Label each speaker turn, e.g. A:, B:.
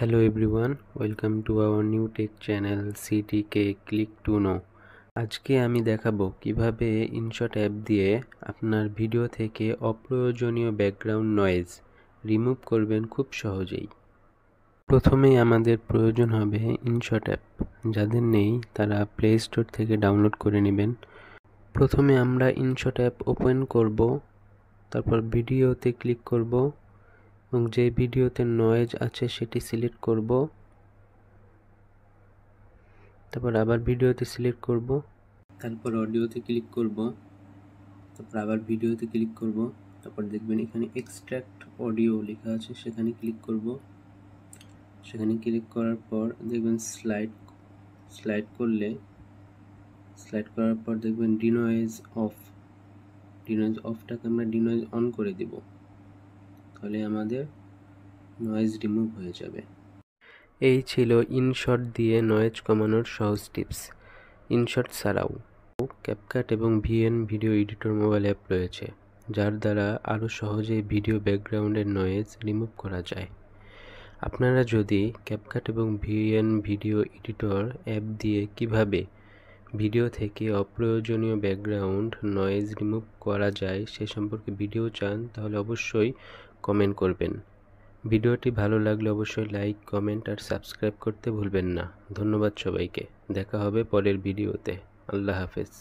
A: Hello everyone, welcome to our new tech channel CTK Click to Know। আজকে আমি দেখাবো কিভাবে ইনশট অ্যাপ দিয়ে আপনার ভিডিও থেকে অপ্রয়োজনীয় ব্যাকগ্রাউন্ড নয়েজ রিমুভ করবেন খুব সহজেই। প্রথমেই আমাদের প্রয়োজন হবে ইনশট অ্যাপ। যাদের নেই তারা প্লে স্টোর থেকে ডাউনলোড করে নেবেন। প্রথমে আমরা ইনশট অ্যাপ ওপেন করব, তারপর ভিডিওতে ক্লিক করব এবং যে ভিডিওতে নয়েজ আছে সেটি সিলেক্ট করব, তারপর আবার ভিডিওতে সিলেক্ট করব, তারপর অডিওতে ক্লিক করব, তারপর আবার ভিডিওতে ক্লিক করব, তারপর দেখবেন এখানে এক্সট্রাক্ট অডিও লেখা আছে, সেখানে ক্লিক করব। সেখানে ক্লিক করার পর দেখবেন স্লাইড করার পর দেখবেন ডিনয়েজ অফটাকে আমরা ডিনয়েজ অন করে দেব, তাহলে আমাদের নয়েজ রিমুভ হয়ে যাবে। এই ছিল ইনশট দিয়ে নয়েজ কমানোর সহজ টিপস। ইনশট ছাড়াও ক্যাপকাট এবং VN video editor mobile app রয়েছে, যার দ্বারা আরও সহজেই ভিডিও ব্যাকগ্রাউন্ডের নয়েজ রিমুভ করা যায়। আপনারা যদি ক্যাপকাট এবং ভিএন ভিডিও এডিটর অ্যাপ দিয়ে কিভাবে ভিডিও থেকে অপ্রয়োজনীয় ব্যাকগ্রাউন্ড নয়েজ রিমুভ করা যায় সে সম্পর্কে ভিডিও চান, তাহলে অবশ্যই কমেন্ট করবেন। ভিডিওটি ভালো লাগলে অবশ্যই লাইক, কমেন্ট আর সাবস্ক্রাইব করতে ভুলবেন না। ধন্যবাদ সবাইকে। দেখা হবে পরের ভিডিওতে। আল্লাহ হাফেজ।